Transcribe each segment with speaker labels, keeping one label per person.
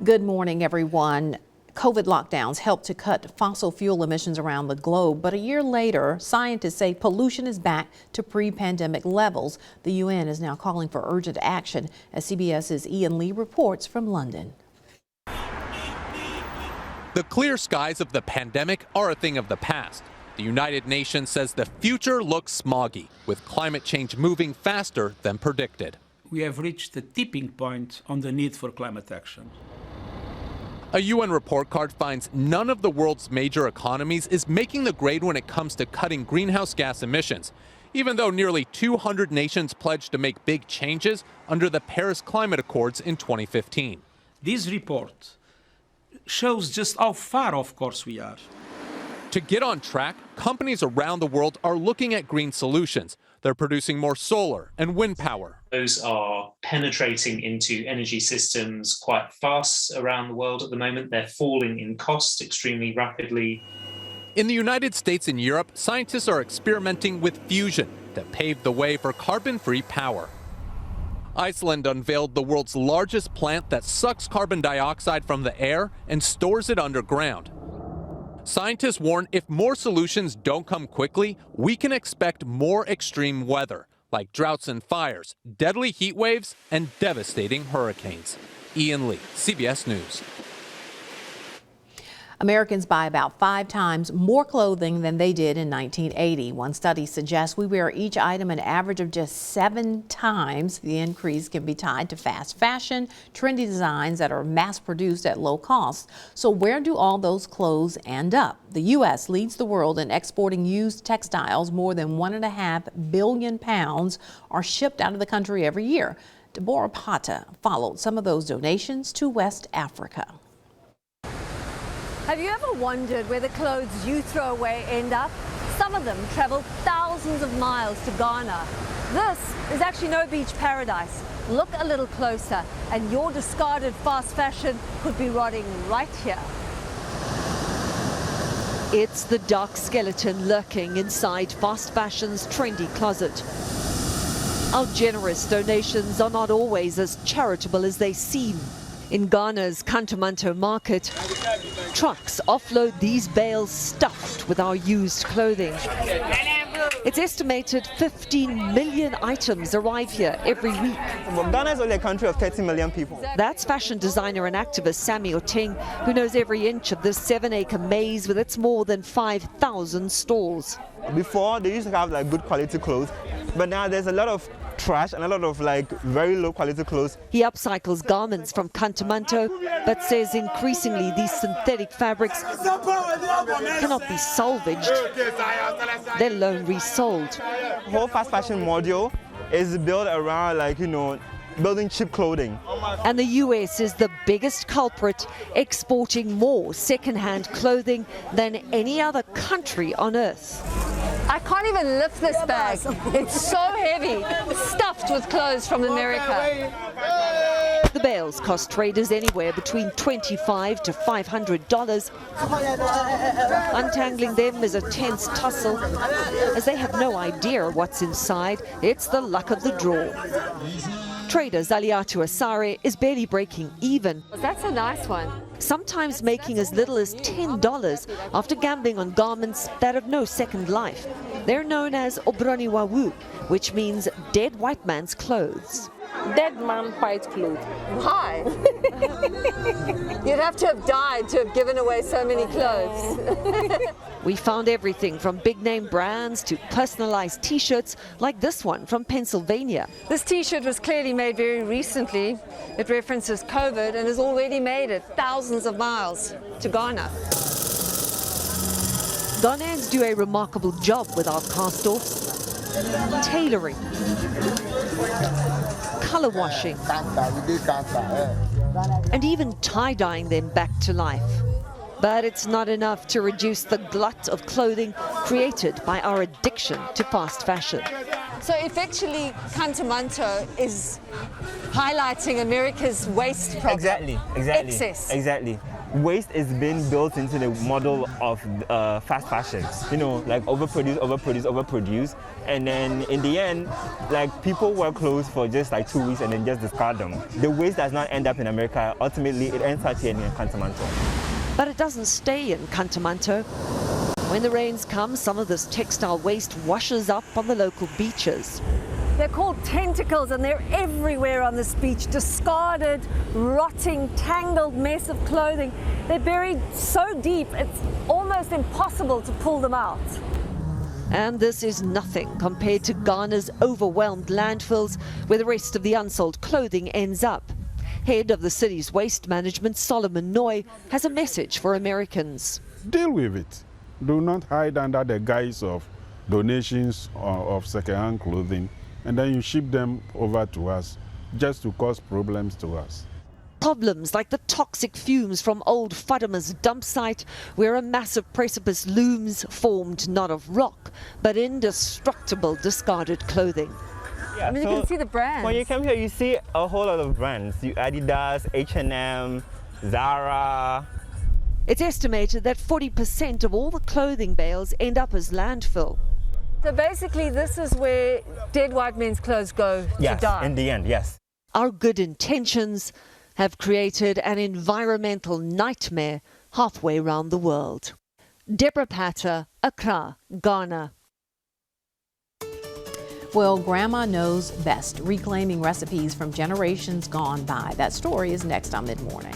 Speaker 1: Good morning, everyone. COVID lockdowns helped to cut fossil fuel emissions around the globe, but a year later, scientists say pollution is back to pre-pandemic levels. The UN is now calling for urgent action, as CBS's Ian Lee reports from London.
Speaker 2: The clear skies of the pandemic are a thing of the past. The United Nations says the future looks smoggy, with climate change moving faster than predicted.
Speaker 3: We have reached the tipping point on the need for climate action.
Speaker 2: A UN report card finds none of the world's major economies is making the grade when it comes to cutting greenhouse gas emissions, even though nearly 200 nations pledged to make big changes under the Paris Climate Accords in 2015.
Speaker 3: This report shows just how far off course we are.
Speaker 2: To get on track, companies around the world are looking at green solutions. They're producing more solar and wind power.
Speaker 4: Those are penetrating into energy systems quite fast around the world at the moment. They're falling in cost extremely rapidly.
Speaker 2: In the United States and Europe, scientists are experimenting with fusion that paved the way for carbon-free power. Iceland unveiled the world's largest plant that sucks carbon dioxide from the air and stores it underground. Scientists warn if more solutions don't come quickly, we can expect more extreme weather, like droughts and fires, deadly heat waves, and devastating hurricanes. Ian Lee, CBS News.
Speaker 1: Americans buy about 5 times more clothing than they did in 1980. One study suggests we wear each item an average of just 7 times. The increase can be tied to fast fashion, trendy designs that are mass-produced at low cost. So where do all those clothes end up? The U.S. leads the world in exporting used textiles. More than 1.5 billion pounds are shipped out of the country every year. Deborah Pata followed some of those donations to West Africa.
Speaker 5: Have you ever wondered where the clothes you throw away end up? Some of them travel thousands of miles to Ghana. This is actually no beach paradise. Look a little closer and your discarded fast fashion could be rotting right here.
Speaker 6: It's the dark skeleton lurking inside fast fashion's trendy closet. Our generous donations are not always as charitable as they seem. In Ghana's Kantamanto market, trucks offload these bales stuffed with our used clothing. It's estimated 15 million items arrive here every week.
Speaker 7: Ghana is only a country of 30 million people.
Speaker 6: That's fashion designer and activist Sammy Oteng, who knows every inch of this 7-acre maze with its more than 5,000 stalls.
Speaker 7: Before, they used to have good quality clothes, but now there's a lot of trash and a lot of very low quality clothes.
Speaker 6: He upcycles garments from Kantamanto, but says increasingly these synthetic fabrics cannot be salvaged, let alone resold.
Speaker 7: The whole fast fashion module is built around building cheap clothing.
Speaker 6: And the US is the biggest culprit, exporting more second-hand clothing than any other country on earth.
Speaker 5: I can't even lift this bag. It's so heavy, stuffed with clothes from America.
Speaker 6: The bales cost traders anywhere between $25 to $500. Untangling them is a tense tussle, as they have no idea what's inside. It's the luck of the draw. Trader Zaliatu Asare is barely breaking even.
Speaker 5: That's a nice one.
Speaker 6: Sometimes making as little as $10 after gambling on garments that have no second life. They're known as Obroni Wawu, which means dead white man's clothes.
Speaker 8: Dead man white clothes.
Speaker 5: Why? You'd have to have died to have given away so many clothes.
Speaker 6: We found everything from big-name brands to personalized T-shirts like this one from Pennsylvania.
Speaker 5: This T-shirt was clearly made very recently. It references COVID and has already made it thousands of miles to Ghana.
Speaker 6: Ghanaians do a remarkable job with our cast-offs. Tailoring, color washing, and even tie-dyeing them back to life. But it's not enough to reduce the glut of clothing created by our addiction to fast fashion.
Speaker 5: So effectively, Kantamanto is highlighting America's waste problem.
Speaker 7: Exactly.
Speaker 5: Excess.
Speaker 7: Exactly. waste is being built into the model of fast fashion. You know, like overproduce, and then in the end, like people wear clothes for just like 2 weeks and then just discard them. The waste does not end up in America. Ultimately, it ends up here in Cantamanto.
Speaker 6: But it doesn't stay in Cantamanto. When the rains come, some of this textile waste washes up on the local beaches.
Speaker 5: They're called tentacles and they're everywhere on this beach. Discarded, rotting, tangled mess of clothing. They're buried so deep, it's almost impossible to pull them out.
Speaker 6: And this is nothing compared to Ghana's overwhelmed landfills, where the rest of the unsold clothing ends up. Head of the city's waste management, Solomon Noy, has a message for Americans.
Speaker 9: Deal with it. Do not hide under the guise of donations of second-hand clothing, and then you ship them over to us just to cause problems to us.
Speaker 6: Problems like the toxic fumes from old Fatima's dump site, where a massive precipice looms, formed not of rock, but indestructible discarded clothing.
Speaker 5: I mean, you can see the brands.
Speaker 7: When you come here, you see a whole lot of brands. You Adidas, H&M, Zara.
Speaker 6: It's estimated that 40% of all the clothing bales end up as landfill.
Speaker 5: So basically, this is where dead white men's clothes go to die.
Speaker 7: Yes, in the end, yes.
Speaker 6: Our good intentions have created an environmental nightmare halfway around the world. Deborah Patter, Accra, Ghana.
Speaker 1: Well, Grandma knows best, reclaiming recipes from generations gone by. That story is next on Mid-Morning.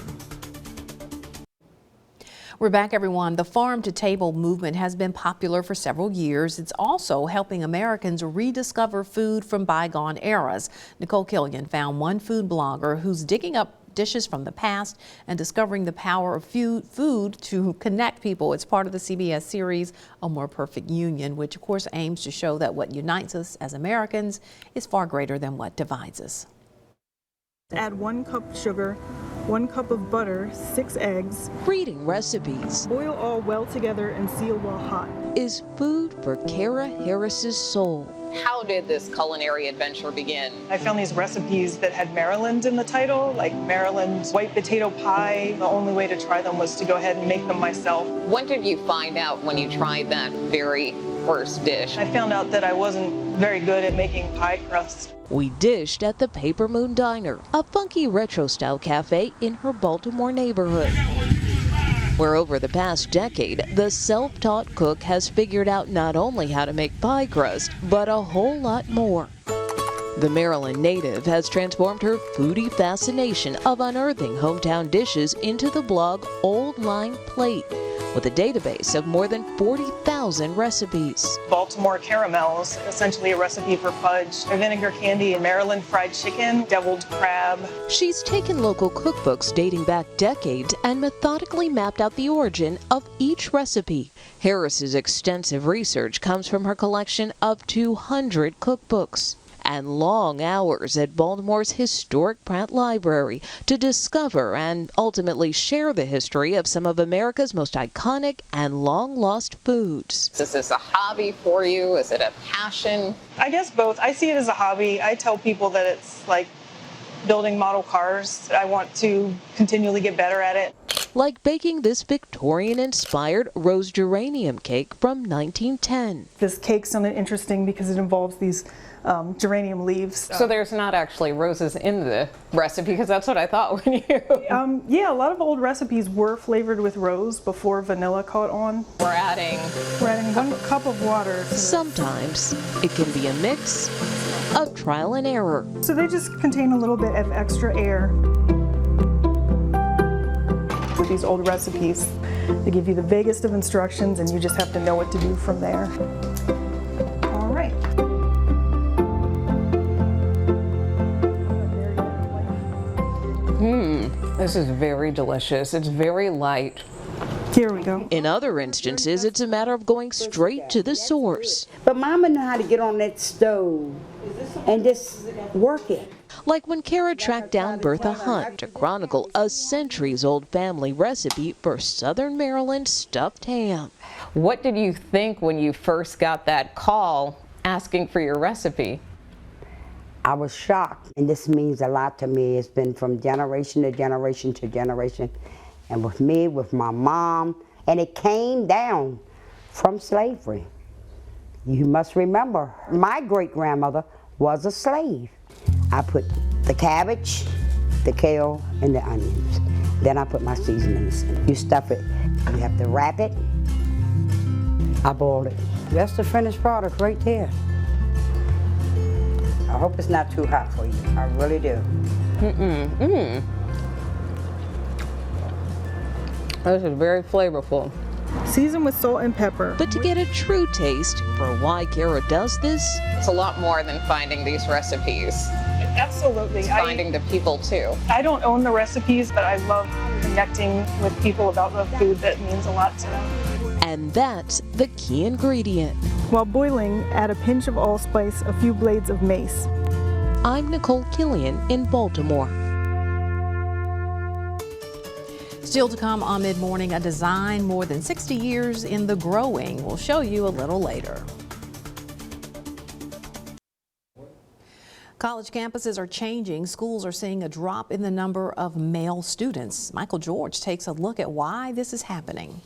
Speaker 1: We're back, everyone. The farm-to-table movement has been popular for several years. It's also helping Americans rediscover food from bygone eras. Nicole Killian found one food blogger who's digging up dishes from the past and discovering the power of food to connect people. It's part of the CBS series, A More Perfect Union, which of course aims to show that what unites us as Americans is far greater than what divides us.
Speaker 10: Add 1 cup sugar, 1 cup of butter, 6 eggs.
Speaker 11: Reading recipes.
Speaker 10: Boil all well together and seal while hot.
Speaker 11: Is food for Kara Harris's soul.
Speaker 12: How did this culinary adventure begin?
Speaker 10: I found these recipes that had Maryland in the title, like Maryland's white potato pie. The only way to try them was to go ahead and make them myself.
Speaker 12: What did you find out when you tried that very first dish?
Speaker 10: I found out that I wasn't very good at making pie crust.
Speaker 11: We dished at the Paper Moon Diner, a funky retro-style cafe in her Baltimore neighborhood, where over the past decade, the self-taught cook has figured out not only how to make pie crust, but a whole lot more. The Maryland native has transformed her foodie fascination of unearthing hometown dishes into the blog Old Line Plate, with a database of more than 40,000 recipes.
Speaker 10: Baltimore caramels, essentially a recipe for fudge, vinegar candy, Maryland fried chicken, deviled crab.
Speaker 11: She's taken local cookbooks dating back decades and methodically mapped out the origin of each recipe. Harris's extensive research comes from her collection of 200 cookbooks and long hours at Baltimore's historic Pratt Library to discover and ultimately share the history of some of America's most iconic and long-lost foods.
Speaker 12: Is this a hobby for you? Is it a passion?
Speaker 10: I guess both. I see it as a hobby. I tell people that it's like building model cars. I want to continually get better at it.
Speaker 11: Like baking this Victorian-inspired rose geranium cake from 1910.
Speaker 10: This cake sounded interesting because it involves these geranium leaves.
Speaker 12: So there's not actually roses in the recipe, because that's what I thought when you...
Speaker 10: Yeah, a lot of old recipes were flavored with rose before vanilla caught on.
Speaker 12: We're adding
Speaker 10: 1 cup of water.
Speaker 11: Sometimes it can be a mix of trial and error.
Speaker 10: So they just contain a little bit of extra air. With these old recipes, they give you the vaguest of instructions and you just have to know what to do from there. All right.
Speaker 12: This is very delicious. It's very light.
Speaker 10: Here we go.
Speaker 11: In other instances, it's a matter of going straight to the source.
Speaker 13: But Mama knew how to get on that stove and just work it.
Speaker 11: Like when Kara tracked down Bertha Hunt to chronicle a centuries-old family recipe for Southern Maryland stuffed ham.
Speaker 12: What did you think when you first got that call asking for your recipe?
Speaker 13: I was shocked, and this means a lot to me. It's been from generation to generation to generation, and with me, with my mom, and it came down from slavery. You must remember, my great-grandmother was a slave. I put the cabbage, the kale, and the onions. Then I put my seasonings in. You stuff it. You have to wrap it. I boiled it. That's the finished product right there. I hope it's not too hot for you. I really do.
Speaker 12: This is very flavorful.
Speaker 8: Season with salt and pepper.
Speaker 11: But to get a true taste for why Kara does this,
Speaker 12: It's a lot more than finding these recipes.
Speaker 10: Absolutely.
Speaker 12: It's finding the people too.
Speaker 10: I don't own the recipes, but I love connecting with people about the food that means a lot to them.
Speaker 11: and that's the key ingredient.
Speaker 8: While boiling, add a pinch of allspice, a few blades of mace.
Speaker 11: I'm Nicole Killian in Baltimore.
Speaker 1: Still to come on Mid-Morning, a design more than 60 years in the growing. We'll show you a little later. College campuses are changing. Schools are seeing a drop in the number of male students. Michael George takes a look at why this is happening.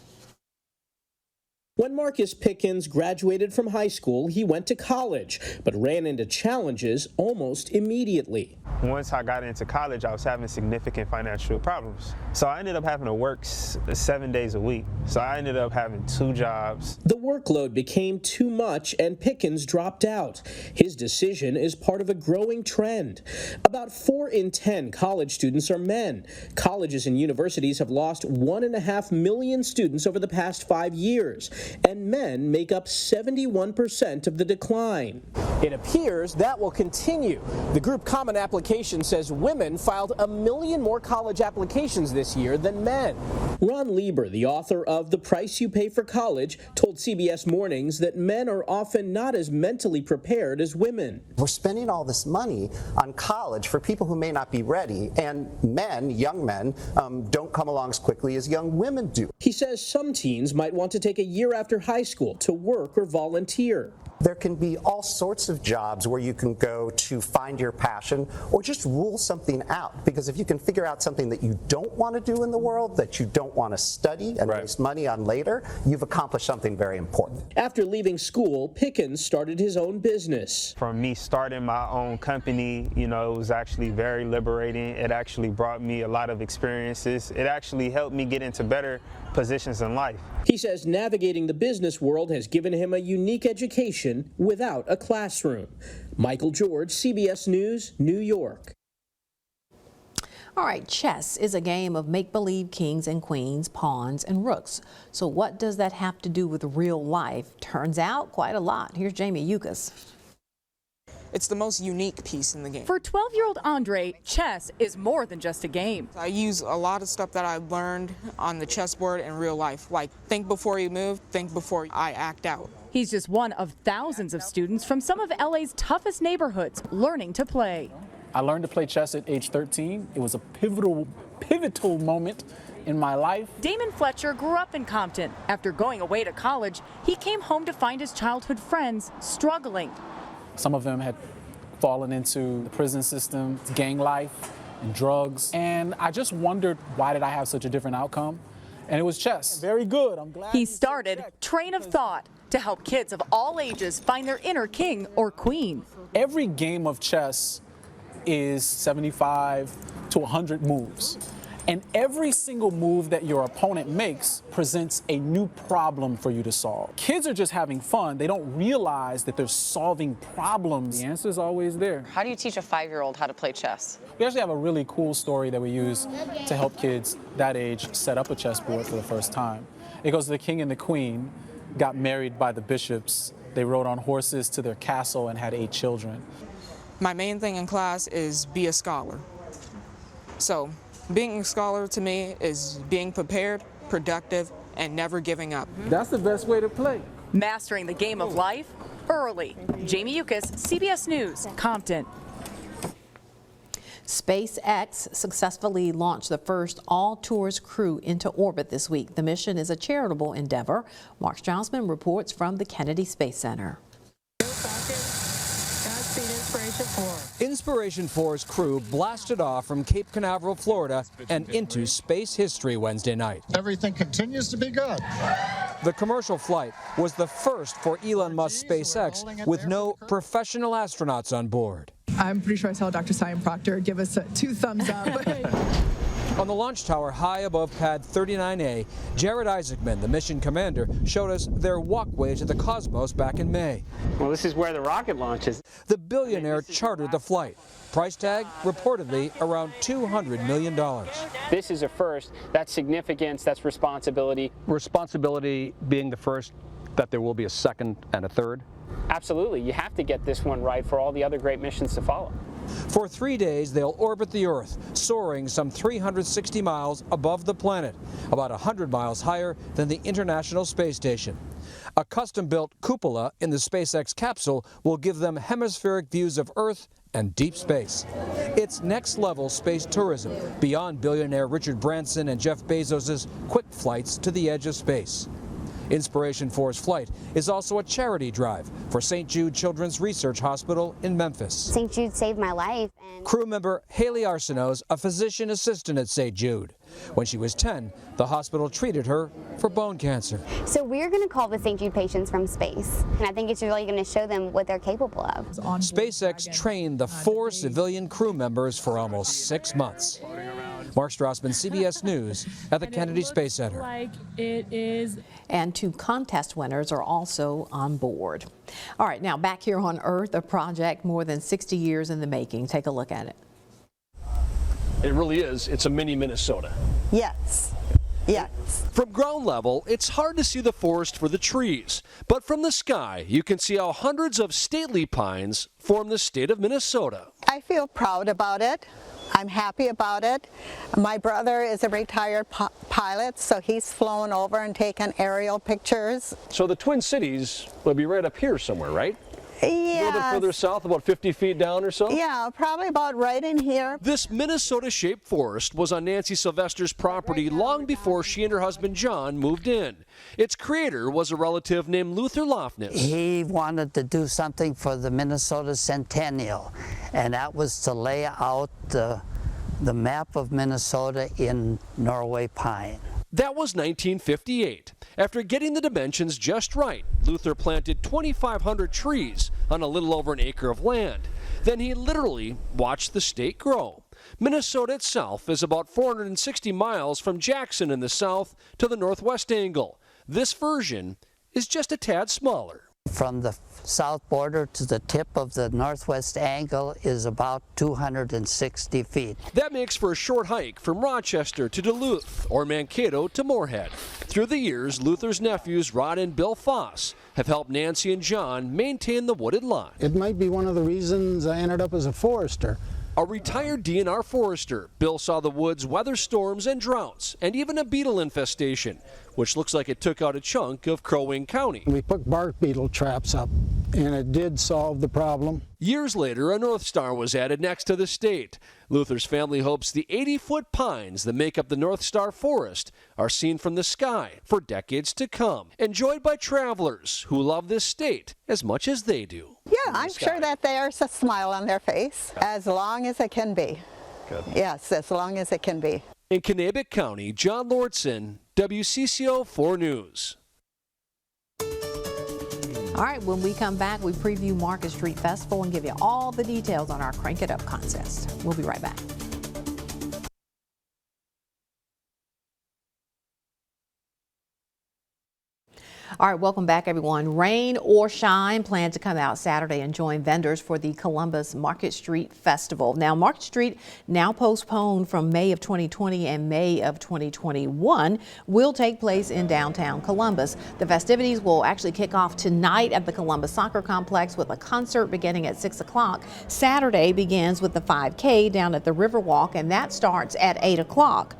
Speaker 14: When Marcus Pickens graduated from high school, he went to college, but ran into challenges almost immediately.
Speaker 7: Once I got into college, I was having significant financial problems. So I ended up having to work 7 days a week. So I ended up having 2 jobs.
Speaker 14: The workload became too much and Pickens dropped out. His decision is part of a growing trend. About 4 in 10 college students are men. Colleges and universities have lost 1.5 million students over the past 5 years, and men make up 71% of the decline. It appears that will continue. The group Common Application says women filed 1 million more college applications this year than men. Ron Lieber, the author of The Price You Pay for College, told CBS Mornings that men are often not as mentally prepared as women.
Speaker 15: We're spending all this money on college for people who may not be ready, and men, young men, don't come along as quickly as young women do.
Speaker 14: He says some teens might want to take a year after high school to work or volunteer.
Speaker 15: There can be all sorts of jobs where you can go to find your passion or just rule something out. Because if you can figure out something that you don't want to do in the world, that you don't want to study and waste money on later, you've accomplished something very important.
Speaker 14: After leaving school, Pickens started his own business.
Speaker 7: From me starting my own company, it was actually very liberating. It actually brought me a lot of experiences. It actually helped me get into better positions in life.
Speaker 14: He says navigating the business world has given him a unique education without a classroom. Michael George, CBS News, New York.
Speaker 1: All right, chess is a game of make-believe kings and queens, pawns and rooks. So what does that have to do with real life? Turns out quite a lot. Here's Jamie Yukas.
Speaker 16: It's the most unique piece in the game.
Speaker 17: For 12-year-old Aundrea, chess is more than just a game.
Speaker 16: I use a lot of stuff that I learned on the chessboard in real life, like think before you move, think before I act out.
Speaker 17: He's just one of thousands of students from some of LA's toughest neighborhoods learning to play.
Speaker 18: I learned to play chess at age 13. It was a pivotal moment in my life.
Speaker 17: Damon Fletcher grew up in Compton. After going away to college, he came home to find his childhood friends struggling.
Speaker 18: Some of them had fallen into the prison system, gang life, and drugs. And I just wondered, why did I have such a different outcome? And it was chess. Very good. I'm glad.
Speaker 17: He started Train of Thought to help kids of all ages find their inner king or queen.
Speaker 18: Every game of chess is 75 to 100 moves. And every single move that your opponent makes presents a new problem for you to solve. Kids are just having fun. They don't realize that they're solving problems. The answer is always there.
Speaker 12: How do you teach a 5-year-old how to play chess?
Speaker 18: We actually have a really cool story that we use to help kids that age set up a chessboard for the first time. It goes, the king and the queen got married by the bishops. They rode on horses to their castle and had 8 children.
Speaker 16: My main thing in class is be a scholar. So being a scholar to me is being prepared, productive, and never giving up.
Speaker 18: That's the best way to play.
Speaker 17: Mastering the game of life early. Jamie Yukas, CBS News, Compton.
Speaker 1: SpaceX successfully launched the first all-tourist crew into orbit this week. The mission is a charitable endeavor. Mark Strausman reports from the Kennedy Space Center.
Speaker 19: Godspeed, inspiration. Inspiration 4's crew blasted off from Cape Canaveral, Florida, and into space history Wednesday night.
Speaker 20: Everything continues to be good.
Speaker 19: The commercial flight was the first for Elon Musk's SpaceX with no professional astronauts on board.
Speaker 21: I'm pretty sure I saw Dr. Simon Proctor give us 2 thumbs up.
Speaker 19: On the launch tower high above pad 39A, Jared Isaacman, the mission commander, showed us their walkway to the cosmos back in May.
Speaker 22: Well, this is where the rocket launches.
Speaker 19: The billionaire chartered the flight. Price tag reportedly around $200 million.
Speaker 22: This is a first. That's significance, that's responsibility.
Speaker 23: Responsibility being the first, that there will be a second and a third?
Speaker 22: Absolutely. You have to get this one right for all the other great missions to follow.
Speaker 19: For 3 days, they'll orbit the Earth, soaring some 360 miles above the planet, about 100 miles higher than the International Space Station. A custom-built cupola in the SpaceX capsule will give them hemispheric views of Earth and deep space. It's next-level space tourism, beyond billionaire Richard Branson and Jeff Bezos' quick flights to the edge of space. Inspiration 4's flight is also a charity drive for St. Jude Children's Research Hospital in Memphis.
Speaker 24: St. Jude saved my life.
Speaker 19: Crew member Haley Arsenault's a physician assistant at St. Jude. When she was 10, the hospital treated her for bone cancer.
Speaker 24: So we're going to call the St. Jude patients from space, and I think it's really going to show them what they're capable of.
Speaker 19: SpaceX trained the 4 civilian crew members for almost 6 months. Mark Strassman, CBS News, at the Kennedy Space Center.
Speaker 1: And 2 contest winners are also on board. All right, now back here on Earth, a project more than 60 years in the making. Take a look at it.
Speaker 25: It really is. It's a mini Minnesota.
Speaker 26: Yes. Yes.
Speaker 25: From ground level, it's hard to see the forest for the trees, but from the sky, you can see how hundreds of stately pines form the state of Minnesota.
Speaker 26: I feel proud about it. I'm happy about it. My brother is a retired pilot, so he's flown over and taken aerial pictures.
Speaker 25: So the Twin Cities will be right up here somewhere, right?
Speaker 26: Yeah.
Speaker 25: A little bit further south, about 50 feet down or so?
Speaker 26: Yeah, probably about right in here.
Speaker 25: This Minnesota-shaped forest was on Nancy Sylvester's property long before she and her husband John moved in. Its creator was a relative named Luther Lofnitz.
Speaker 27: He wanted to do something for the Minnesota Centennial, and that was to lay out the map of Minnesota in Norway pine.
Speaker 25: That was 1958. After getting the dimensions just right, Luther planted 2,500 trees on a little over an acre of land. Then he literally watched the state grow. Minnesota itself is about 460 miles from Jackson in the south to the northwest angle. This version is just a tad smaller.
Speaker 27: From the south border to the tip of the northwest angle is about 260 feet.
Speaker 25: That makes for a short hike from Rochester to Duluth or Mankato to Moorhead. Through the years, Luther's nephews Rod and Bill Foss have helped Nancy and John maintain the wooded lot.
Speaker 28: It might be one of the reasons I ended up as a forester.
Speaker 25: A retired DNR forester, Bill saw the woods weather storms and droughts, and even a beetle infestation, which looks like it took out a chunk of Crow Wing County.
Speaker 28: We put bark beetle traps up, and it did solve the problem.
Speaker 25: Years later, a North Star was added next to the state. Luther's family hopes the 80-foot pines that make up the North Star Forest are seen from the sky for decades to come, enjoyed by travelers who love this state as much as they do.
Speaker 26: Yeah, I'm sure that there's a smile on their face, as long as it can be.
Speaker 25: Good.
Speaker 26: Yes, as long as it can be.
Speaker 25: In Kanabec County, John Lordson, WCCO 4 News.
Speaker 1: All right, when we come back, we preview Market Street Festival and give you all the details on our Crank It Up contest. We'll be right back. All right, welcome back, everyone. Rain or shine, plan to come out Saturday and join vendors for the Columbus Market Street Festival. Now, Market Street, now postponed from May of 2020 and May of 2021, will take place in downtown Columbus. The festivities will actually kick off tonight at the Columbus Soccer Complex with a concert beginning at 6 o'clock. Saturday begins with the 5K down at the Riverwalk, and that starts at 8 o'clock.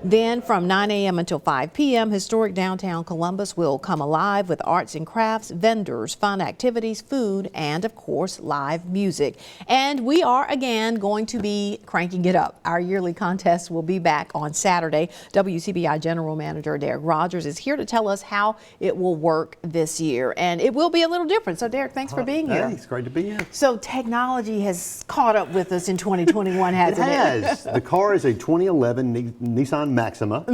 Speaker 1: Then from 9 a.m. until 5 p.m., historic downtown Columbus will come alive with arts and crafts, vendors, fun activities, food, and of course, live music. And we are again going to be cranking it up. Our yearly contest will be back on Saturday. WCBI General Manager Derek Rogers is here to tell us how it will work this year. And it will be a little different. So Derek, thanks for being here.
Speaker 2: Hey, it's great to be here.
Speaker 1: So technology has caught up with us in 2021, hasn't it?
Speaker 2: It has. The car is a 2011 Nissan Maxima.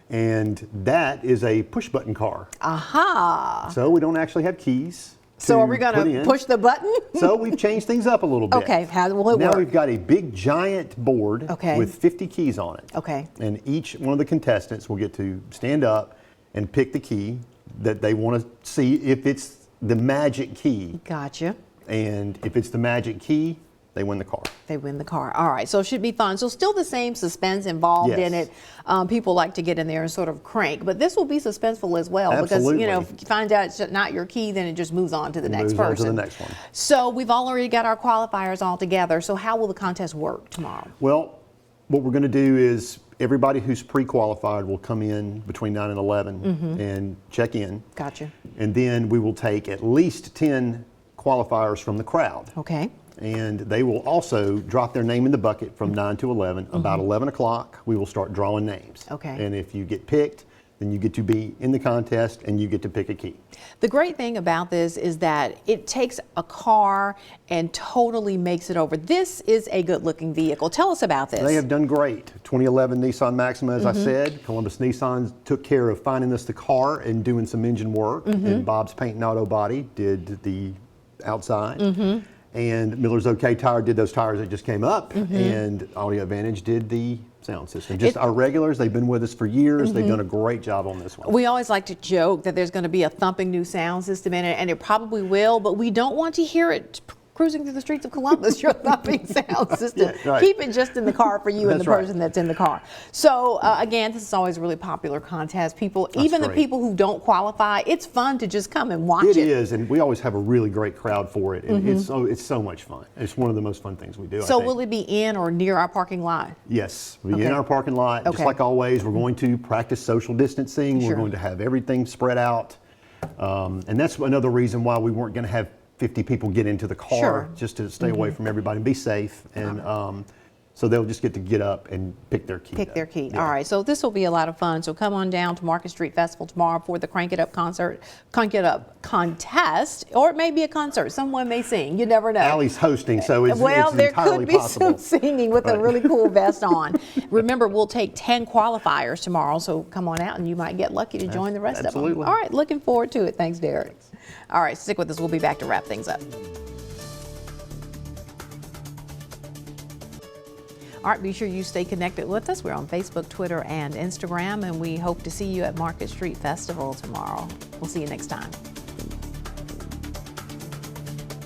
Speaker 2: And that is a push button car.
Speaker 1: Aha.
Speaker 2: So we don't actually have keys.
Speaker 1: So are we going to push the button?
Speaker 2: So we've changed things up a little bit.
Speaker 1: Okay, how will it
Speaker 2: now
Speaker 1: work?
Speaker 2: We've got a big giant board with 50 keys on it.
Speaker 1: Okay.
Speaker 2: And each one of the contestants will get to stand up and pick the key that they want to see if it's the magic key.
Speaker 1: Gotcha.
Speaker 2: And if it's the magic key, they win the car.
Speaker 1: They win the car. All right, so it should be fun. So still the same suspense involved in it. People like to get in there and sort of crank, but this will be suspenseful as well.
Speaker 2: Absolutely.
Speaker 1: Because, you know, if you find out it's not your key, then it just moves on to the next person.
Speaker 2: Moves on to the next one.
Speaker 1: So we've already got our qualifiers all together. So how will the contest work tomorrow?
Speaker 2: Well, what we're going to do is everybody who's pre-qualified will come in between 9 and 11 and check in.
Speaker 1: Gotcha.
Speaker 2: And then we will take at least 10 qualifiers from the crowd.
Speaker 1: Okay.
Speaker 2: And they will also drop their name in the bucket from 9 to 11. About 11 o'clock, we will start drawing names.
Speaker 1: Okay.
Speaker 2: And if you get picked, then you get to be in the contest and you get to pick a key.
Speaker 1: The great thing about this is that it takes a car and totally makes it over. This is a good looking vehicle. Tell us about this.
Speaker 2: They have done great. 2011 Nissan Maxima, as I said. Columbus Nissan took care of finding us the car and doing some engine work. And Bob's Paint and Auto Body did the outside. And Miller's OK Tire did those tires that just came up. And Audio Advantage did the sound system. Just our regulars, they've been with us for years. They've done a great job on this one.
Speaker 1: We always like to joke that there's going to be a thumping new sound system in it, and it probably will, but we don't want to hear it cruising through the streets of Columbus, your thumping sound system.
Speaker 2: Yeah, right.
Speaker 1: Keep it just in the car for you and the
Speaker 2: That's right.
Speaker 1: person that's in the car. So again, this is always a really popular contest. People, even the
Speaker 2: great.
Speaker 1: people who don't qualify, it's fun to just come and watch it.
Speaker 2: It is, and we always have a really great crowd for it. And it's so much fun. It's one of the most fun things we do.
Speaker 1: So
Speaker 2: I think.
Speaker 1: will it be in or near our parking lot?
Speaker 2: Yes, we'll be in our parking lot. Just like always, we're going to practice social distancing.
Speaker 1: Sure.
Speaker 2: We're going to have everything spread out. And that's another reason why we weren't going to have 50 people get into the car, just to stay away from everybody and be safe. And so they'll just get up and pick their key.
Speaker 1: Pick their key. All right, so this will be a lot of fun. So come on down to Market Street Festival tomorrow for the Crank It Up concert, Crank It Up contest, or it may be a concert. Someone may sing. You never know.
Speaker 2: Allie's hosting, so it's
Speaker 1: there
Speaker 2: entirely
Speaker 1: could be
Speaker 2: possible.
Speaker 1: some singing with a really cool vest on. Remember, we'll take 10 qualifiers tomorrow, so come on out and you might get lucky to join the rest of them. All right, looking forward to it. Thanks, Derek. All right, stick with us. We'll be back to wrap things up. All right, be sure you stay connected with us. We're on Facebook, Twitter, and Instagram, and we hope to see you at Market Street Festival tomorrow. We'll see you next time.